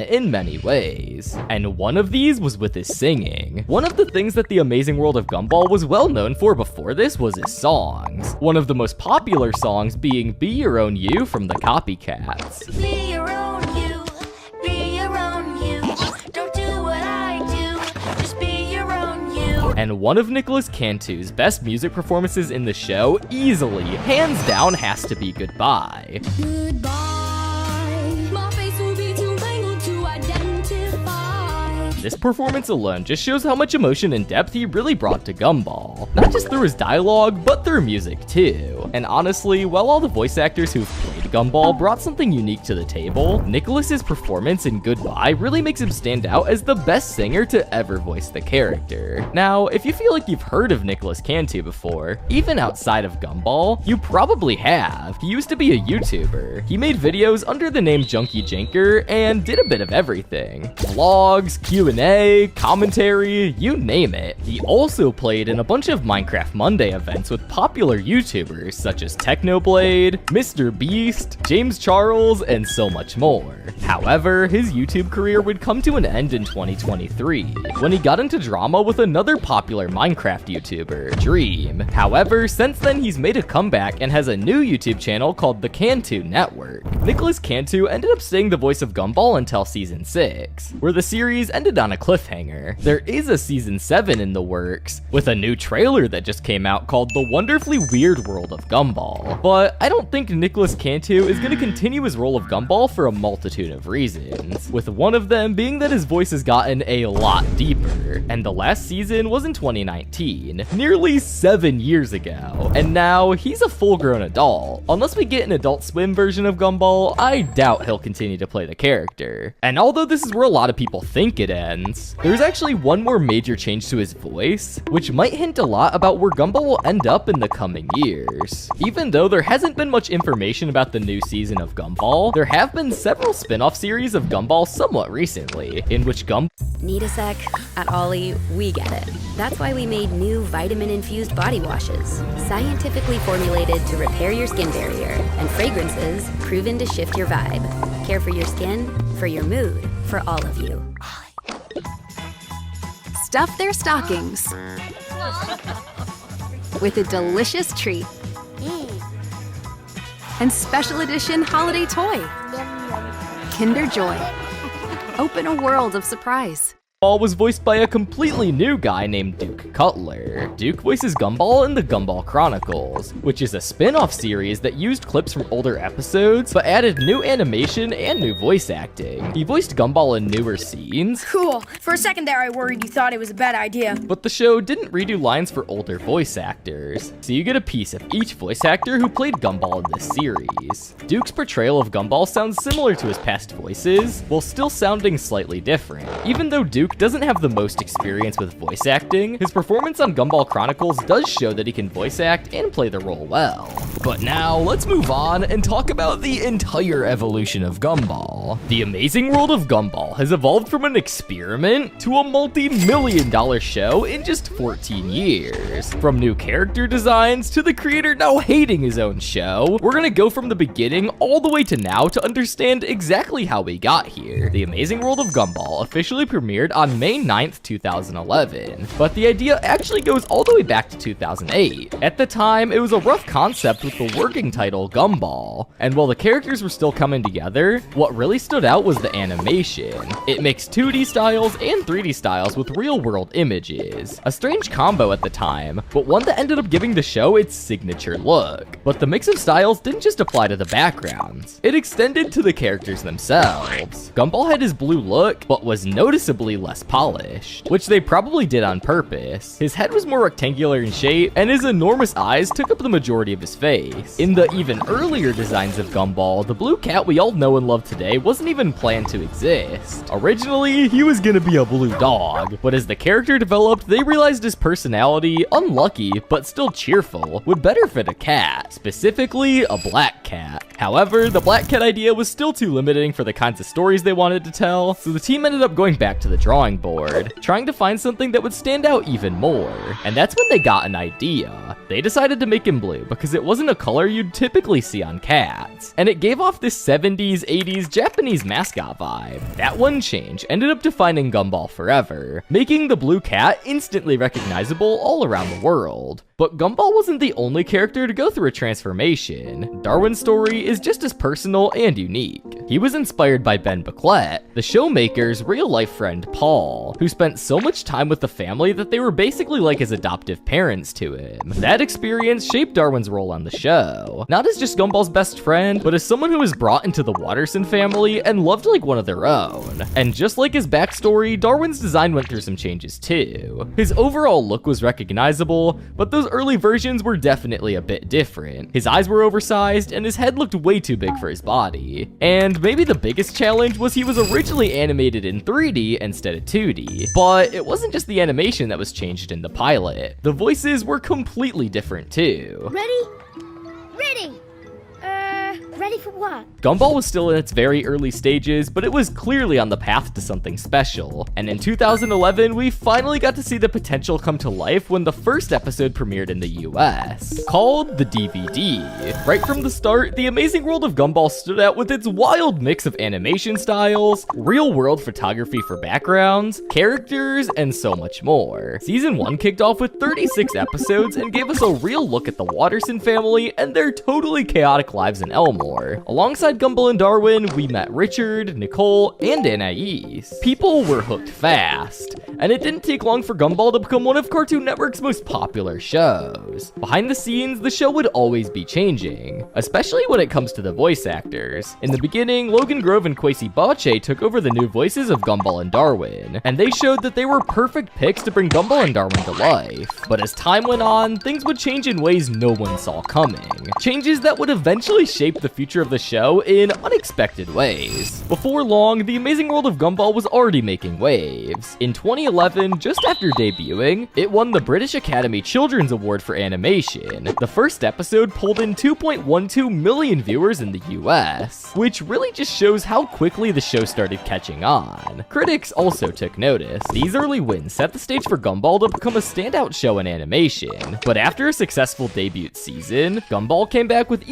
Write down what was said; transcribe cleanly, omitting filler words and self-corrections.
it in many ways. And one of these was with his singing. One of the things that The Amazing World of Gumball was well known for before this was his songs. One of the most popular songs being Be Your Own You from the Copycats. Be your own you, be your own you. Don't do what I do, just be your own you. And one of Nicholas Cantu's best music performances in the show, easily, hands down, has to be Goodbye. Goodbye, my face will be too mangled to identify. This performance alone just shows how much emotion and depth he really brought to Gumball. Not just through his dialogue, but through music too. And honestly, while all the voice actors who've played Gumball brought something unique to the table, Nicholas's performance in Goodbye really makes him stand out as the best singer to ever voice the character. Now, if you feel like you've heard of Nicholas Cantu before, even outside of Gumball, you probably have. He used to be a YouTuber. He made videos under the name Junkie Janker and did a bit of everything. Vlogs, Q&A, commentary, you name it. He also played in a bunch of Minecraft Monday events with popular YouTubers such as Technoblade, Mr. Beast, James Charles, and so much more. However, his YouTube career would come to an end in 2023 when he got into drama with another popular Minecraft YouTuber, Dream. However, since then he's made a comeback and has a new YouTube channel called The Cantu Network. Nicholas Cantu ended up staying the voice of Gumball until season 6, where the series ended on a cliffhanger. There is a season 7 in the works, with a new trailer that just came out called The Wonderfully Weird World of Gumball. But I don't think Nicholas Cantu is going to continue his role of Gumball for a multitude of reasons, with one of them being that his voice has gotten a lot deeper, and the last season was in 2019, nearly 7 years ago, and now he's a full-grown adult. Unless we get an Adult Swim version of Gumball, I doubt he'll continue to play the character. And although this is where a lot of people think it ends, there's actually one more major change to his voice, which might hint a lot about where Gumball will end up in the coming years. Even though there hasn't been much information about the new season of Gumball, there have been several spin-off series of Gumball somewhat recently, in which Need a sec? At Ollie, we get it. That's why we made new vitamin-infused body washes, scientifically formulated to repair your skin barrier, and fragrances proven to shift your vibe. Care for your skin, for your mood, for all of you. Stuff their stockings with a delicious treat and special edition holiday toy. Kinder Joy. Open a world of surprise. Gumball was voiced by a completely new guy named Duke Cutler. Duke voices Gumball in the Gumball Chronicles, which is a spin-off series that used clips from older episodes, but added new animation and new voice acting. He voiced Gumball in newer scenes. Cool. For a second there, I worried you thought it was a bad idea. But the show didn't redo lines for older voice actors, so you get a piece of each voice actor who played Gumball in this series. Duke's portrayal of Gumball sounds similar to his past voices, while still sounding slightly different. Even though Duke doesn't have the most experience with voice acting, his performance on Gumball Chronicles does show that he can voice act and play the role well. But now, let's move on and talk about the entire evolution of Gumball. The Amazing World of Gumball has evolved from an experiment to a multi-million-dollar show in just 14 years. From new character designs to the creator now hating his own show, we're gonna go from the beginning all the way to now to understand exactly how we got here. The Amazing World of Gumball officially premiered on May 9th, 2011, but the idea actually goes all the way back to 2008. At the time, it was a rough concept with the working title Gumball, and while the characters were still coming together, what really stood out was the animation. It mixed 2D styles and 3D styles with real-world images, a strange combo at the time, but one that ended up giving the show its signature look. But the mix of styles didn't just apply to the backgrounds, it extended to the characters themselves. Gumball had his blue look, but was noticeably less polished, which they probably did on purpose. His head was more rectangular in shape, and his enormous eyes took up the majority of his face. In the even earlier designs of Gumball, the blue cat we all know and love today wasn't even planned to exist. Originally, he was gonna be a blue dog, but as the character developed, they realized his personality, unlucky but still cheerful, would better fit a cat, specifically a black cat. However, the black cat idea was still too limiting for the kinds of stories they wanted to tell, so the team ended up going back to the drawing drawing board, trying to find something that would stand out even more. And that's when they got an idea. They decided to make him blue because it wasn't a color you'd typically see on cats, and it gave off this 70s, 80s Japanese mascot vibe. That one change ended up defining Gumball forever, making the blue cat instantly recognizable all around the world. But Gumball wasn't the only character to go through a transformation. Darwin's story is just as personal and unique. He was inspired by Ben Bucklet, the showmaker's real-life friend Paul, who spent so much time with the family that they were basically like his adoptive parents to him. That experience shaped Darwin's role on the show, not as just Gumball's best friend, but as someone who was brought into the Watterson family and loved like one of their own. And just like his backstory, Darwin's design went through some changes too. His overall look was recognizable, but those early versions were definitely a bit different. His eyes were oversized, and his head looked way too big for his body. And maybe the biggest challenge was he was originally animated in 3D instead of 2D. But it wasn't just the animation that was changed in the pilot. The voices were completely different too. Ready? Ready! Ready for what? Gumball was still in its very early stages, but it was clearly on the path to something special. And in 2011, we finally got to see the potential come to life when the first episode premiered in the US, called the DVD. Right from the start, The Amazing World of Gumball stood out with its wild mix of animation styles, real-world photography for backgrounds, characters, and so much more. Season 1 kicked off with 36 episodes and gave us a real look at the Watterson family and their totally chaotic lives in Elmore. Alongside Gumball and Darwin, we met Richard, Nicole, and Anais. People were hooked fast, and it didn't take long for Gumball to become one of Cartoon Network's most popular shows. Behind the scenes, the show would always be changing, especially when it comes to the voice actors. In the beginning, Logan Grove and Kwesi Bache took over the new voices of Gumball and Darwin, and they showed that they were perfect picks to bring Gumball and Darwin to life. But as time went on, things would change in ways no one saw coming. Changes that would eventually shape the future of the show in unexpected ways. Before long, The Amazing World of Gumball was already making waves. In 2011, just after debuting, it won the British Academy Children's Award for Animation. The first episode pulled in 2.12 million viewers in the US, which really just shows how quickly the show started catching on. Critics also took notice. These early wins set the stage for Gumball to become a standout show in animation. But after a successful debut season, Gumball came back with